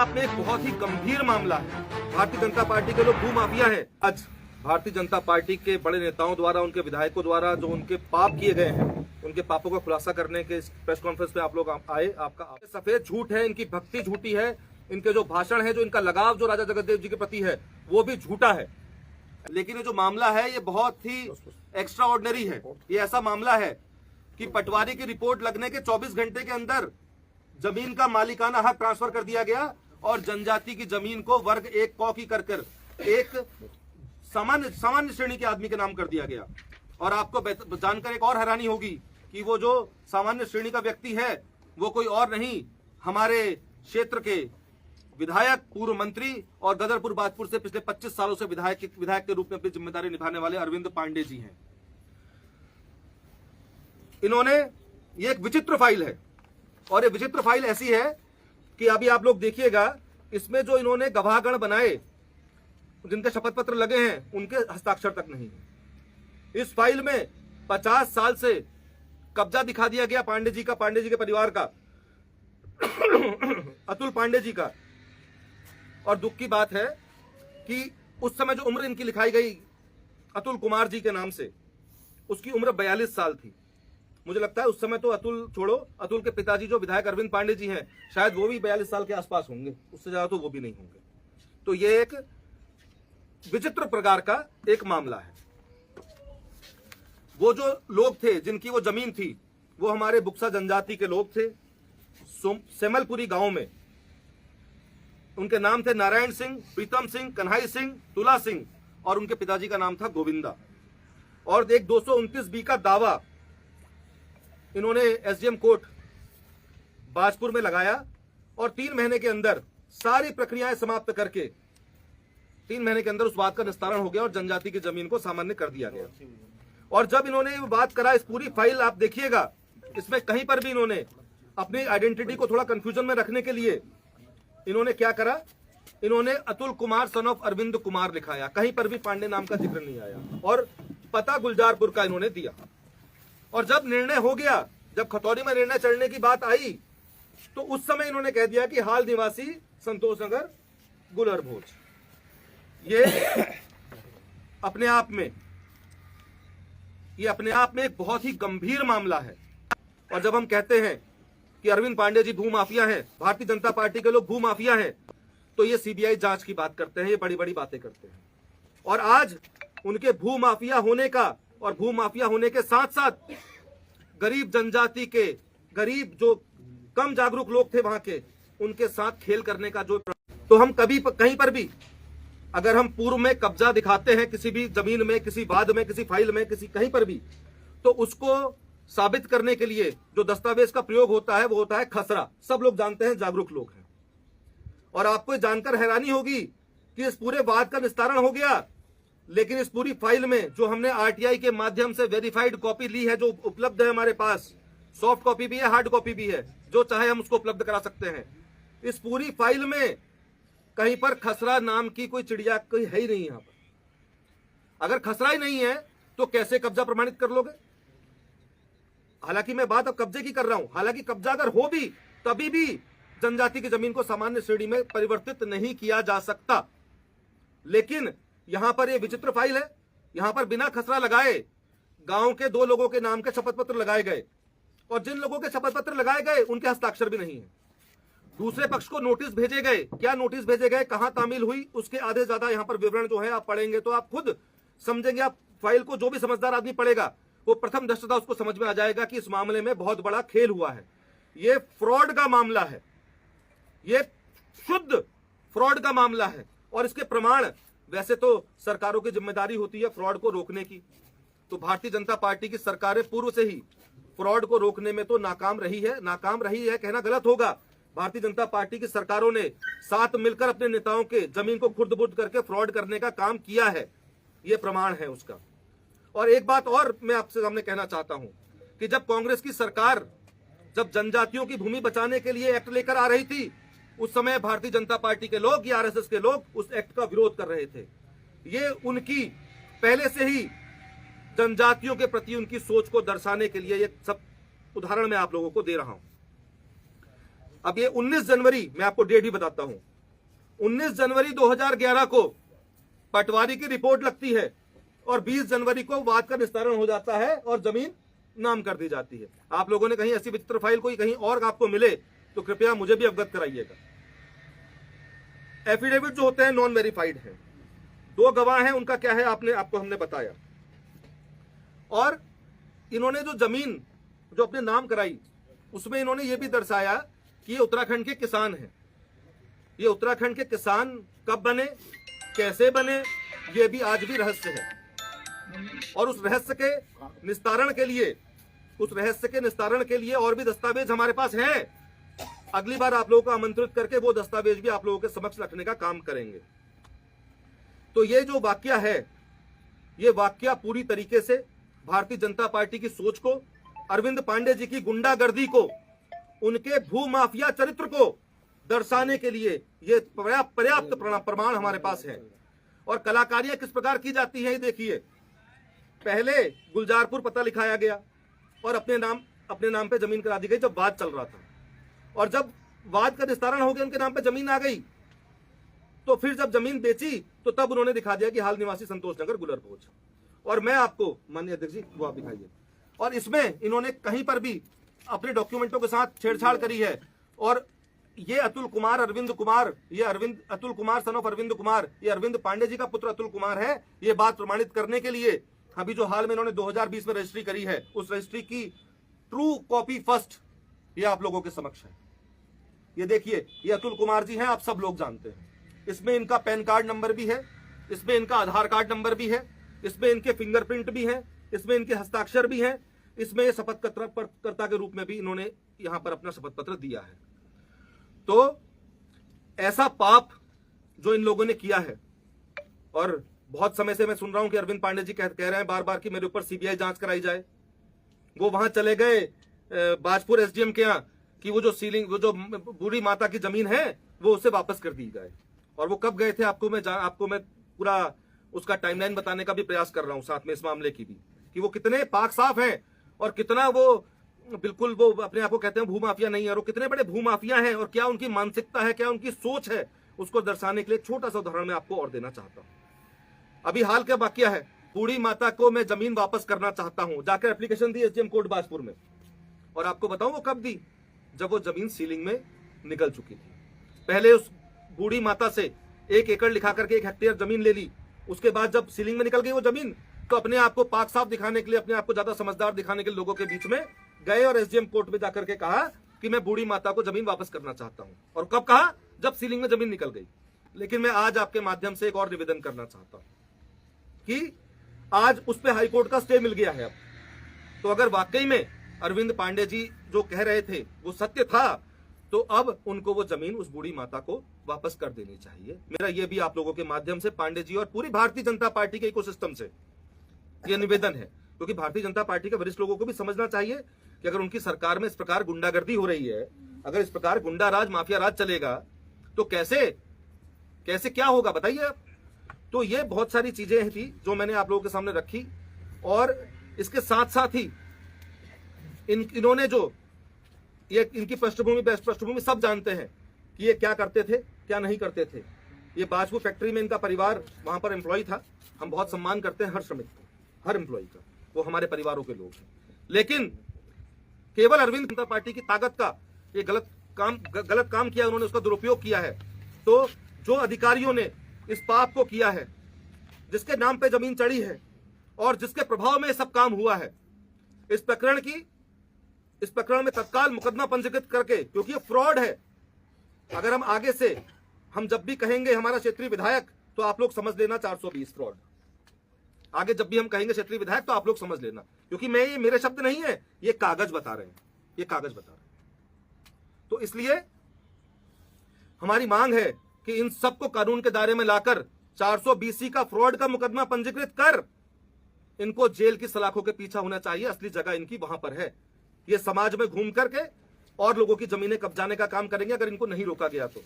आप में एक बहुत ही गंभीर मामला है। भारतीय जनता पार्टी के लोग भूमाफिया हैं। आज भारतीय जनता पार्टी के बड़े नेताओं द्वारा, उनके विधायकों द्वारा जो उनके पाप किए गए हैं, उनके पापों का खुलासा करने के इस प्रेस कॉन्फ्रेंस में आप लोग आए। आपका सफेद झूठ है, इनकी भक्ति झूठी है, इनके जो भाषण है, जो इनका लगाव जो राजा जगतदेव जी के प्रति है, वो भी झूठा है। लेकिन ये जो मामला है ये बहुत ही एक्स्ट्रा ऑर्डिनरी है। ये ऐसा मामला है कि पटवारी की रिपोर्ट लगने के 24 घंटे के अंदर जमीन का मालिकाना हक ट्रांसफर कर दिया गया और जनजाति की जमीन को वर्ग 1 क की कर एक सामान्य श्रेणी के आदमी के नाम कर दिया गया। और आपको जानकर एक और हैरानी होगी कि वो जो सामान्य श्रेणी का व्यक्ति है वो कोई और नहीं, हमारे क्षेत्र के विधायक, पूर्व मंत्री और गदरपुर बाजपुर से पिछले 25 सालों से विधायक के रूप में अपनी जिम्मेदारी निभाने वाले अरविंद पांडे जी हैं। इन्होंने, ये एक विचित्र फाइल है और ये विचित्र फाइल ऐसी है कि अभी आप लोग देखिएगा, इसमें जो इन्होंने गवाहगण बनाए, जिनके शपथ पत्र लगे हैं, उनके हस्ताक्षर तक नहीं है। इस फाइल में 50 साल से कब्जा दिखा दिया गया पांडे जी के परिवार का, अतुल पांडे जी का। और दुख की बात है कि उस समय जो उम्र इनकी लिखाई गई अतुल कुमार जी के नाम से, उसकी उम्र 42 साल थी। मुझे लगता है उस समय तो अतुल छोड़ो, अतुल के पिताजी जो विधायक अरविंद पांडे जी हैं, शायद वो भी 42 साल के आसपास होंगे, उससे ज्यादा तो वो भी नहीं होंगे। तो ये एक विचित्र प्रकार का एक मामला है। वो जो लोग थे जिनकी वो जमीन थी, वो हमारे बुक्सा जनजाति के लोग थे। सेमलपुरी गांव में उनके नाम थे नारायण सिंह, प्रीतम सिंह, कन्हई सिंह, तुला सिंह और उनके पिताजी का नाम था गोविंदा। और एक 229B का दावा इन्होंने एसडीएम कोर्ट बाजपुर में लगाया और 3 महीने के अंदर सारी प्रक्रियाएं समाप्त करके 3 महीने के अंदर उस बात का निस्तारण हो गया और जनजाति की जमीन को सामान्य कर दिया गया। और जब इन्होंने ये बात करा, इस पूरी फाइल आप देखिएगा, इसमें कहीं पर भी इन्होंने अपनी आइडेंटिटी को थोड़ा कंफ्यूजन में रखने के लिए इन्होंने क्या करा, इन्होंने अतुल कुमार सन ऑफ अरविंद कुमार लिखाया, कहीं पर भी पांडे नाम का जिक्र नहीं आया। और पता गुलजारपुर का इन्होंने दिया। और जब निर्णय हो गया, जब खतौनी में निर्णय चढ़ने की बात आई, तो उस समय इन्होंने कह दिया कि हाल निवासी संतोष नगर गुलर भोज। ये अपने आप में एक बहुत ही गंभीर मामला है। और जब हम कहते हैं कि अरविंद पांडे जी भूमाफिया हैं, भारतीय जनता पार्टी के लोग भूमाफिया हैं, तो ये सीबीआई जांच की बात करते हैं, ये बड़ी बड़ी बातें करते हैं। और आज उनके भूमाफिया होने का और भूमाफिया होने के साथ साथ गरीब जनजाति के, गरीब जो कम जागरूक लोग थे वहां के, उनके साथ खेल करने का जो, तो हम कभी कहीं पर भी अगर हम पूर्व में कब्जा दिखाते हैं किसी भी जमीन में, किसी वाद में, किसी फाइल में, किसी कहीं पर भी, तो उसको साबित करने के लिए जो दस्तावेज का प्रयोग होता है वो होता है खसरा। सब लोग जानते हैं, जागरूक लोग हैं। और आपको जानकर हैरानी होगी कि इस पूरे वाद का निस्तारण हो गया, लेकिन इस पूरी फाइल में जो हमने आरटीआई के माध्यम से वेरीफाइड कॉपी ली है, जो उपलब्ध है हमारे पास, सॉफ्ट कॉपी भी है, हार्ड कॉपी भी है, जो चाहे हम उसको उपलब्ध करा सकते हैं। इस पूरी फाइल में कहीं पर खसरा नाम की कोई चिड़िया कोई है ही नहीं। यहां पर अगर खसरा ही नहीं है तो कैसे कब्जा प्रमाणित कर लोगे? हालांकि मैं बात अब कब्जे की कर रहा हूं, हालांकि कब्जा अगर हो भी तभी भी जनजाति की जमीन को सामान्य श्रेणी में परिवर्तित नहीं किया जा सकता। लेकिन यहां पर यह विचित्र फाइल है। यहां पर बिना खसरा लगाए गांव के 2 लोगों के नाम के शपथ पत्र लगाए गए और जिन लोगों के शपथ पत्र लगाए गए उनके हस्ताक्षर भी नहीं है। दूसरे पक्ष को नोटिस भेजे गए, क्या नोटिस भेजे गए, कहां तामील हुई, उसके आधे ज्यादा यहां पर विवरण जो है आप पढ़ेंगे तो आप खुद समझेंगे। आप फाइल को जो भी समझदार आदमी पढ़ेगा वो प्रथम दृष्टता उसको समझ में आ जाएगा कि इस मामले में बहुत बड़ा खेल हुआ है। ये फ्रॉड का मामला है, ये शुद्ध फ्रॉड का मामला है। और इसके प्रमाण, वैसे तो सरकारों की जिम्मेदारी होती है फ्रॉड को रोकने की, तो भारतीय जनता पार्टी की सरकारें पूर्व से ही फ्रॉड को रोकने में तो नाकाम रही है कहना गलत होगा। भारतीय जनता पार्टी की सरकारों ने साथ मिलकर अपने नेताओं के जमीन को खुर्द-बुर्द करके फ्रॉड करने का काम किया है, यह प्रमाण है उसका। और एक बात और मैं आपसे सामने कहना चाहता हूं कि जब कांग्रेस की सरकार, जब जनजातियों की भूमि बचाने के लिए एक्ट लेकर आ रही थी, उस समय भारतीय जनता पार्टी के लोग या आरएसएस के लोग उस एक्ट का विरोध कर रहे थे। ये उनकी पहले से ही जनजातियों के प्रति उनकी सोच को दर्शाने के लिए ये सब उदाहरण मैं आप लोगों को दे रहा हूं। अब ये 19 जनवरी, मैं आपको डेट भी बताता हूं, 19 जनवरी 2011 को पटवारी की रिपोर्ट लगती है और 20 जनवरी को वाद का निस्तारण हो जाता है और जमीन नाम कर दी जाती है। आप लोगों ने कहीं ऐसी विचित्र फाइल कोई कहीं और आपको मिले तो कृपया मुझे भी अवगत कराइएगा। एफिडेविट जो होते हैं नॉन वेरीफाइड है, 2 गवाह हैं, उनका क्या है आपको हमने बताया। और इन्होंने जो जमीन जो अपने नाम कराई उसमें इन्होंने ये भी दर्शाया कि ये उत्तराखंड के किसान हैं। ये उत्तराखंड के किसान कब बने, कैसे बने, ये भी आज भी रहस्य है। और उस रहस्य के निस्तारण के लिए और भी दस्तावेज हमारे पास हैं। अगली बार आप लोगों को आमंत्रित करके वो दस्तावेज भी आप लोगों के समक्ष रखने का काम करेंगे। तो ये जो वाकया है, ये वाकया पूरी तरीके से भारतीय जनता पार्टी की सोच को, अरविंद पांडे जी की गुंडागर्दी को, उनके भूमाफिया चरित्र को दर्शाने के लिए ये पर्याप्त प्रमाण हमारे पास है। और कलाकारियां किस प्रकार की जाती है ये देखिए। पहले गुलजारपुर पता लिखाया गया और अपने नाम पे जमीन करा दी गई जब वाद चल रहा था, और जब वाद का निस्तारण हो गया, उनके नाम पे जमीन आ गई, तो फिर जब जमीन बेची तो तब उन्होंने दिखा दिया कि हाल निवासी संतोष नगर गुलर पहुंच। और मैं आपको माननीय अध्यक्ष जी वो आप दिखाइए। और इसमें इन्होंने कहीं पर भी अपने डॉक्यूमेंटों के साथ छेड़छाड़ करी है। और ये अतुल कुमार अतुल कुमार सन ऑफ अरविंद कुमार, ये अरविंद पांडे जी का पुत्र अतुल कुमार है। ये बात प्रमाणित करने के लिए अभी जो हाल में इन्होंने 2020 में रजिस्ट्री करी है, उस रजिस्ट्री की ट्रू कॉपी फर्स्ट ये आप लोगों के समक्ष है। ये देखिए, ये अतुल कुमार जी हैं, आप सब लोग जानते हैं। इसमें इनका पैन कार्ड नंबर भी है, इसमें इनका आधार कार्ड नंबर भी है, इसमें इनके फिंगरप्रिंट भी हैं, इसमें इनके हस्ताक्षर भी हैं, इसमें शपथ कर्ता के रूप में भी इन्होंने यहां पर अपना शपथ पत्र दिया है। तो ऐसा पाप जो इन लोगों ने किया है, और बहुत समय से मैं सुन रहा हूं कि अरविंद पांडे जी कह रहे हैं बार बार कि मेरे ऊपर सीबीआई जांच कराई जाए। वो वहां चले गए बाजपुर एसडीएम के यहाँ कि वो जो बूढ़ी माता की जमीन है वो उसे वापस कर दी जाए। और वो कब गए थे आपको मैं पूरा उसका टाइमलाइन बताने का भी प्रयास कर रहा हूं, साथ में इस मामले की भी, कि वो कितने पाक साफ हैं और कितना वो बिल्कुल वो अपने आप को कहते हैं भूमाफिया नहीं है, और वो कितने बड़े भूमाफिया हैं और क्या उनकी मानसिकता है, क्या उनकी सोच है, उसको दर्शाने के लिए छोटा सा उदाहरण मैं आपको और देना चाहता हूं। अभी हाल का वाकया है, बूढ़ी माता को मैं जमीन वापस करना चाहता हूं, जाकर एप्लीकेशन दी एसडीएम कोर्ट बाजपुर में। और आपको बताऊं वो कब दी, जब वो जमीन सीलिंग में निकल चुकी थी। पहले उस बूढ़ी माता से 1 एकड़ लिखा करके 1 हेक्टेयर जमीन ले ली। उसके बाद जब सीलिंग में निकल गई वो जमीन, तो अपने आप को पाक साफ दिखाने के लिए, अपने आप को ज्यादा समझदार दिखाने के लिए लोगों के बीच में गए और एसडीएम कोर्ट में जाकर के कहा कि मैं बूढ़ी माता को जमीन वापस करना चाहता हूं। और कब कहा, जब सीलिंग में जमीन निकल गई। लेकिन मैं आज आपके माध्यम से एक और निवेदन करना चाहता हूं कि आज उस पर हाईकोर्ट का स्टे मिल गया है। अब तो अगर वाकई में अरविंद पांडे जी जो कह रहे थे वो सत्य था, तो अब उनको वो जमीन उस बूढ़ी माता को वापस कर देनी चाहिए। मेरा ये भी आप लोगों के माध्यम से पांडे जी और पूरी भारतीय जनता पार्टी के इकोसिस्टम से ये निवेदन है, क्योंकि भारतीय जनता पार्टी के वरिष्ठ लोगों को भी समझना चाहिए कि अगर उनकी सरकार में इस प्रकार गुंडागर्दी हो रही है, अगर इस प्रकार गुंडा राज, माफिया राज चलेगा, तो कैसे क्या होगा बताइए आप। तो ये बहुत सारी चीजें थी जो मैंने आप लोगों के सामने रखी। और इसके साथ साथ ही इन्होंने जो ये इनकी पृष्ठभूमि सब जानते हैं कि ये क्या करते थे, क्या नहीं करते थे। ये बाजपुर फैक्ट्री में इनका परिवार वहां पर एम्प्लॉय था। हम बहुत सम्मान करते हैं हर श्रमिक का, हर एम्प्लॉय का, वो हमारे परिवारों के लोग हैं। लेकिन केवल अरविंद जनता पार्टी की ताकत का ये गलत काम किया, उन्होंने उसका दुरुपयोग किया है। तो जो अधिकारियों ने इस पाप को किया है, जिसके नाम पे जमीन चढ़ी है और जिसके प्रभाव में सब काम हुआ है, इस प्रकरण में तत्काल मुकदमा पंजीकृत करके, क्योंकि ये फ्रॉड है। अगर हम आगे से जब भी कहेंगे हमारा क्षेत्रीय विधायक, तो आप लोग समझ लेना 420 फ्रॉड। आगे जब भी हम कहेंगे क्षेत्रीय विधायक तो आप लोग समझ लेना, क्योंकि ये मेरे शब्द नहीं है, ये कागज बता रहे हैं, ये कागज बता रहे हैं। तो इसलिए हमारी मांग है कि इन सबको कानून के दायरे में लाकर 420 का फ्रॉड का मुकदमा पंजीकृत कर इनको जेल की सलाखों के पीछे होना चाहिए। असली जगह इनकी वहां पर है। ये समाज में घूम करके और लोगों की जमीनें कब्जाने का काम करेंगे अगर इनको नहीं रोका गया तो।